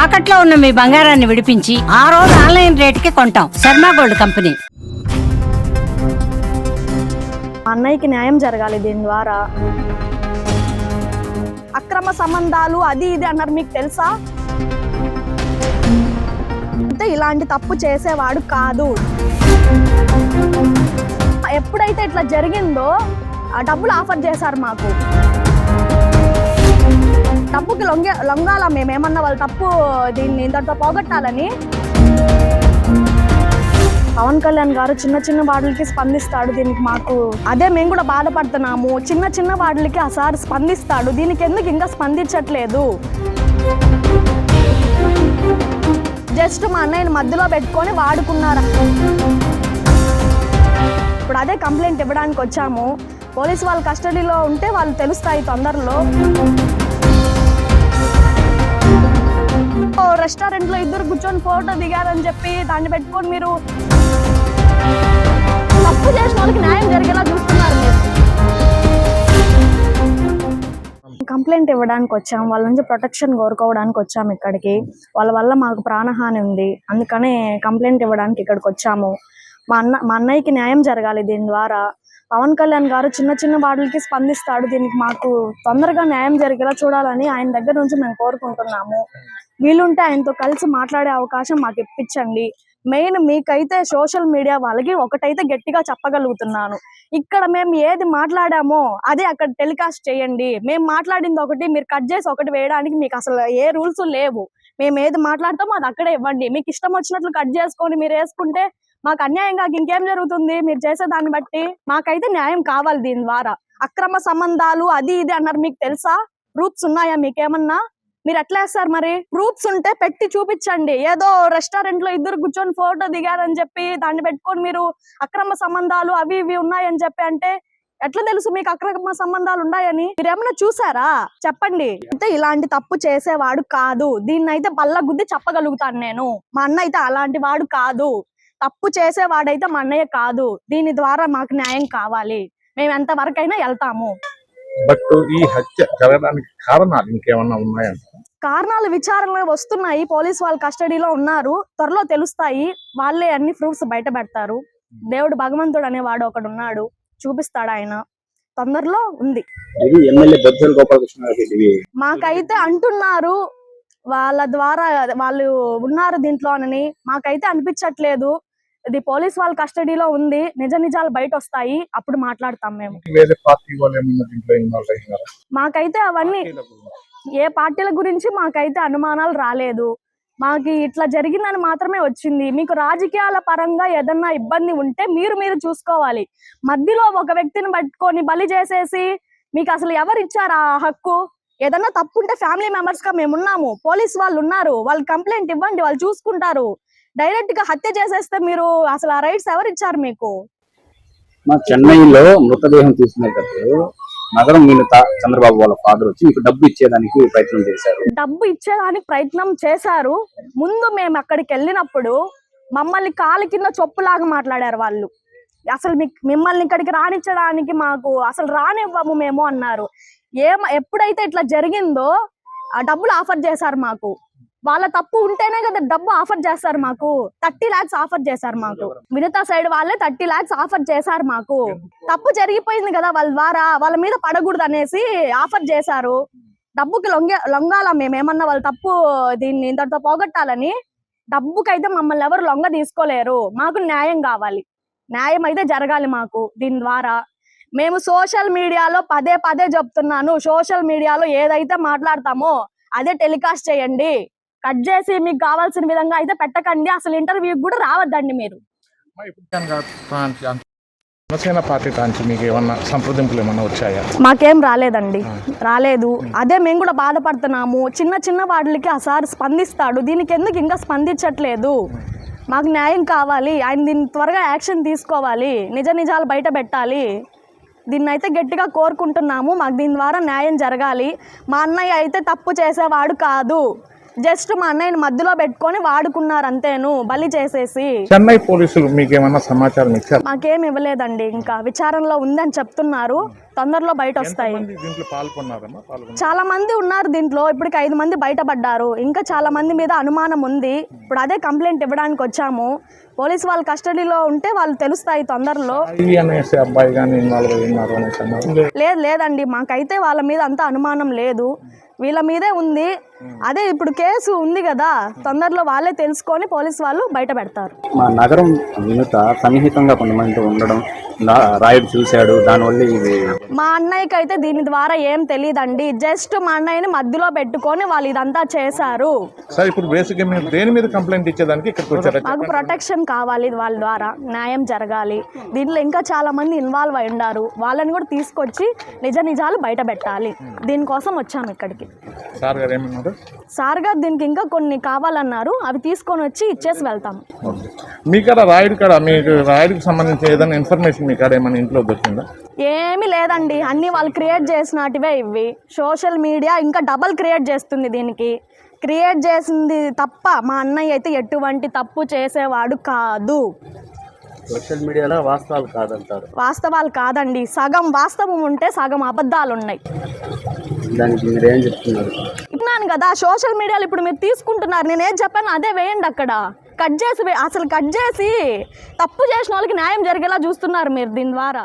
తాకట్లో ఉన్న మీ బంగారాన్ని విడిపించి ఆ రోజు ఆన్లైన్ రేటుకి కొంటాం. Sharma gold company. అన్నయ్యకి న్యాయం జరగాలి. దీని ద్వారా అక్రమ సంబంధాలు అది ఇది అన్నారు, మీకు తెలుసా? అంటే ఇలాంటి తప్పు చేసేవాడు కాదు. ఎప్పుడైతే ఇట్లా జరిగిందో ఆ డబ్బులు ఆఫర్ చేశారు మాకు. తప్పుకి లొంగాల మేమేమన్నా వాళ్ళ తప్పు దీన్ని ఇంతటితో పోగొట్టాలని. పవన్ కళ్యాణ్ గారు చిన్న చిన్న వాటికి స్పందిస్తాడు. దీనికి మాకు అదే మేము కూడా బాధపడుతున్నాము. చిన్న చిన్న వాటికి ఆ సార్ స్పందిస్తాడు, దీనికి ఎందుకు ఇంకా స్పందించట్లేదు? జస్ట్ మా అన్నయ్యని మధ్యలో పెట్టుకొని వాడుకున్నారు. ఇప్పుడు అదే కంప్లైంట్ ఇవ్వడానికి వచ్చాము. పోలీసు వాళ్ళ కస్టడీలో ఉంటే వాళ్ళు తెలుస్తాయి తొందరలో. రెస్టారెంట్లో ఇద్దరు కూర్చొని ఫోటో దిగారని చెప్పి దాన్ని పెట్టుకొని మీరు తప్పు చేసిన వాళ్ళకి న్యాయం జరిగేలా చూస్తున్నారు. కంప్లైంట్ ఇవ్వడానికి వచ్చాము, వాళ్ళ నుంచి ప్రొటెక్షన్ కోరుకోవడానికి వచ్చాము ఇక్కడికి. వాళ్ళ వల్ల మాకు ప్రాణహాని ఉంది, అందుకనే కంప్లైంట్ ఇవ్వడానికి ఇక్కడికి వచ్చాము. మా అన్నయ్యకి న్యాయం జరగాలి. దీని ద్వారా పవన్ కళ్యాణ్ గారు చిన్న చిన్న వాటికి స్పందిస్తాడు, దీనికి మాకు తొందరగా న్యాయం జరిగేలా చూడాలని ఆయన దగ్గర నుంచి మేము కోరుకుంటున్నాము. వీలుంటే ఆయనతో కలిసి మాట్లాడే అవకాశం మాకు ఇప్పించండి. మెయిన్ మీకైతే సోషల్ మీడియా వాళ్ళకి ఒకటైతే గట్టిగా చెప్పగలుగుతున్నాను, ఇక్కడ మేము ఏది మాట్లాడామో అదే అక్కడ టెలికాస్ట్ చేయండి. మేము మాట్లాడింది ఒకటి, మీరు కట్ చేసి ఒకటి వేయడానికి మీకు అసలు ఏ రూల్స్ లేవు. మేము ఏది మాట్లాడతామో అది అక్కడే ఇవ్వండి. మీకు ఇష్టం వచ్చినట్లు కట్ చేసుకొని మీరు వేసుకుంటే మాకు అన్యాయంగా ఇంకేం జరుగుతుంది? మీరు చేసే దాన్ని బట్టి మాకైతే న్యాయం కావాలి. దీని ద్వారా అక్రమ సంబంధాలు అది ఇది అన్నారు, మీకు తెలుసా? ప్రూఫ్స్ ఉన్నాయా మీకేమన్నా? మీరు ఎట్లా వేస్తారు మరి? ప్రూఫ్స్ ఉంటే పెట్టి చూపించండి. ఏదో రెస్టారెంట్ లో ఇద్దరు కూర్చొని ఫోటో దిగారని చెప్పి దాన్ని పెట్టుకొని మీరు అక్రమ సంబంధాలు అవి ఇవి ఉన్నాయని చెప్పి అంటే ఎట్లా తెలుసు మీకు అక్రమ సంబంధాలు ఉన్నాయని? మీరేమన్నా చూసారా? చెప్పండి. అంటే ఇలాంటి తప్పు చేసేవాడు కాదు, దీన్ని అయితే బల్ల గుద్ది చెప్పగలుగుతాను నేను. మా అన్న అయితే అలాంటి వాడు కాదు, తప్పు చేసేవాడైతే మా అన్నయ్య కాదు. దీని ద్వారా మాకు న్యాయం కావాలి, మేము ఎంత వరకైనా వెళ్తాము. బట్ ఈ హత్య జరగడానికి కారణాలు ఇంకేమన్నా ఉన్నాయంట? కారణాలు విచారణ వస్తున్నాయి, పోలీసు వాళ్ళ కస్టడీలో ఉన్నారు, త్వరలో తెలుస్తాయి. వాళ్ళే అన్ని ప్రూఫ్స్ బయట పెడతారు. దేవుడు భగవంతుడు అనేవాడు ఒకడు ఉన్నాడు, చూపిస్తాడు ఆయన. తొందరలో ఉంది. మాకైతే అంటున్నారు వాళ్ళ ద్వారా వాళ్ళు ఉన్నారు దీంట్లోనని, మాకైతే అనిపించట్లేదు. ఇది పోలీస్ వాళ్ళ కస్టడీలో ఉంది, నిజ నిజాలు బయట వస్తాయి, అప్పుడు మాట్లాడతాం మేము. మాకైతే అవన్నీ ఏ పార్టీల గురించి మాకైతే అనుమానాలు రాలేదు. మాకు ఇట్లా జరిగిందని మాత్రమే వచ్చింది. మీకు రాజకీయాల పరంగా ఏదన్నా ఇబ్బంది ఉంటే మీరు చూసుకోవాలి. మధ్యలో ఒక వ్యక్తిని పట్టుకొని బలి చేసేసి మీకు అసలు ఎవరు ఇచ్చారు ఆ హక్కు? ఏదన్నా తప్పు ఉంటే ఫ్యామిలీ మెంబర్స్ గా మేము ఉన్నాము, పోలీసు వాళ్ళు ఉన్నారు, వాళ్ళు కంప్లైంట్ ఇవ్వండి, వాళ్ళు చూసుకుంటారు. డైరెక్ట్ గా హత్య చేసేస్తే మీరు అసలు ఆ రైట్స్ ఎవరు ఇచ్చారు మీకు? చెన్నైలో మృతదేహం తీసుకునేటప్పుడు నగరం మీనత చంద్రబాబు వాళ్ళ ఫాదర్ వచ్చి మీకు డబ్బు ఇచ్చేదానికి ప్రయత్నం చేశారు. డబ్బు ఇచ్చేదానికి ప్రయత్నం చేశారు. ముందు మేము అక్కడికి వెళ్ళినప్పుడు మమ్మల్ని కాలు కింద చొప్పులాగా మాట్లాడారు వాళ్ళు. అసలు మిమ్మల్ని ఇక్కడికి రానిచ్చడానికి మాకు అసలు రానివ్వము మేము అన్నారు. ఎప్పుడైతే ఇట్లా జరిగిందో ఆ డబ్బులు ఆఫర్ చేశారు మాకు. వాళ్ళ తప్పు ఉంటేనే కదా డబ్బు ఆఫర్ చేస్తారు మాకు. 30 lakhs ఆఫర్ చేశారు మాకు. వినతా సైడ్ వాళ్ళే 30 lakhs ఆఫర్ చేశారు మాకు. తప్పు జరిగిపోయింది కదా, వాళ్ళ ద్వారా వాళ్ళ మీద పడకూడదు అనేసి ఆఫర్ చేశారు. డబ్బుకి లొంగాల మేమేమన్నా వాళ్ళ తప్పు దీన్ని ఇంతటితో పోగొట్టాలని. డబ్బుకైతే మమ్మల్ని ఎవరు లొంగ తీసుకోలేరు. మాకు న్యాయం కావాలి, న్యాయం అయితే జరగాలి మాకు. దీని ద్వారా మేము సోషల్ మీడియాలో పదే చెప్తున్నాను, సోషల్ మీడియాలో ఏదైతే మాట్లాడతామో అదే టెలికాస్ట్ చేయండి. కట్ చేసి మీకు కావాల్సిన విధంగా అయితే పెట్టకండి. అసలు ఇంటర్వ్యూకి కూడా రావద్దండి మీరు. జనసేన పార్టీ తాంచి మీకు ఏమన్నా సంప్రదింపులు ఏమన్నా వచ్చాయా? మాకేం రాలేదండి, రాలేదు. అదే మేము కూడా బాధపడుతున్నాము. చిన్న చిన్న వాటికి ఆ సార్ స్పందిస్తాడు, దీనికి ఎందుకు ఇంకా స్పందించట్లేదు? మాకు న్యాయం కావాలి, ఆయన దీన్ని త్వరగా యాక్షన్ తీసుకోవాలి, నిజ నిజాలు బయట పెట్టాలి. దీన్ని అయితే గట్టిగా కోరుకుంటున్నాము. మాకు దీని ద్వారా న్యాయం జరగాలి. మా అన్నయ్య అయితే తప్పు చేసేవాడు కాదు, జస్ట్ మా అన్నయ్యని మధ్యలో పెట్టుకొని వాడుకున్నారు అంతేను, బలి చేసేసి. చెన్నై పోలీసులు మీకేమన్నా సమాచారం ఇచ్చారు? మాకేం ఇవ్వలేదండి, ఇంకా విచారణలో ఉందని చెప్తున్నారు. తొందరలో బయట వస్తాయి. ఎంతమంది దీంట్లో పాల్గొన్నారమ్మా? చాలా మంది ఉన్నారు దీంట్లో, ఇప్పటికి 5 మంది బయటపడ్డారు. ఇంకా చాలా మంది మీద అనుమానం ఉంది. ఇప్పుడు అదే కంప్లైంట్ ఇవ్వడానికి వచ్చాము. పోలీసు వాళ్ళ కస్టడీలో ఉంటే వాళ్ళు తెలుస్తాయి తొందరలో. అనేసి అబ్బాయి కానీ ఇన్వాల్వ్ అయ్యారు అనేసి అన్నారు. లేదండి, మాకైతే వాళ్ళ మీద అంత అనుమానం లేదు, వీళ్ళ మీదే ఉంది. అదే ఇప్పుడు కేసు ఉంది కదా, తొందరలో వాళ్ళే తెలుసుకొని పోలీసు వాళ్ళు బయట పెడతారు. మా నగరం వినుత సన్నిహితంగా కొంతమంది ఉండడం రాయుడు చూశాడు, దానివల్ల ఇది. మా అన్నయ్యకి అయితే దీని ద్వారా ఏం తెలియదండి, జస్ట్ మా అన్నయ్యని మధ్యలో పెట్టుకొని వాళ్ళు ఇదంతా చేశారు. సార్ ఇప్పుడు బేసిక్ గా మీరు దేని మీద కంప్లైంట్ ఇచ్చేదానికి ఇక్కడికి వచ్చారు? మాకు ప్రొటెక్షన్ కావాలి, వాళ్ళ ద్వారా న్యాయం జరగాలి. దీంట్లో ఇంకా చాలా మంది ఇన్వాల్వ్ అయి ఉన్నారు, వాళ్ళని కూడా తీసుకొచ్చి నిజాలు బయట పెట్టాలి. దీనికోసం వచ్చాము ఇక్కడికి. సార్ గారు ఏమన్నారు? సార్ గారు దీనికి ఇంకా కొన్ని కావాలన్నారు, అవి తీసుకొని వచ్చి ఇచ్చేసి వెళ్తాము. మీ కాడ రాయుడు కాడ మీకు రాయుడికి సంబంధించి ఏదైనా ఇన్ఫర్మేషన్ మీ కాడ ఏమైనా ఇంట్లో దొరికిందా? ఏమీ లేదండి, అన్నీ వాళ్ళు క్రియేట్ చేసినటివే ఇవి. సోషల్ మీడియా ఇంకా డబల్ క్రియేట్ చేస్తుంది దీనికి. క్రియేట్ చేసింది తప్ప మా అన్నయ్య అయితే ఎటువంటి తప్పు చేసేవాడు కాదు. సోషల్ మీడియాలో వాస్తవాలు కాదంటారు. వాస్తవాలు కాదండి, సగం వాస్తవం ఉంటే సగం అబద్ధాలు ఉన్నాయి. దానికి మీరేం చెప్తున్నారు? ఇన్నాను కదా, సోషల్ మీడియాలో ఇప్పుడు మీరు తీసుకుంటున్నారు, నేనేం చెప్పాను అదే వేయండి అక్కడ. కట్ చేసి తప్పు చేసిన వాళ్ళకి న్యాయం జరిగేలా చూస్తున్నారు మీరు దీని ద్వారా.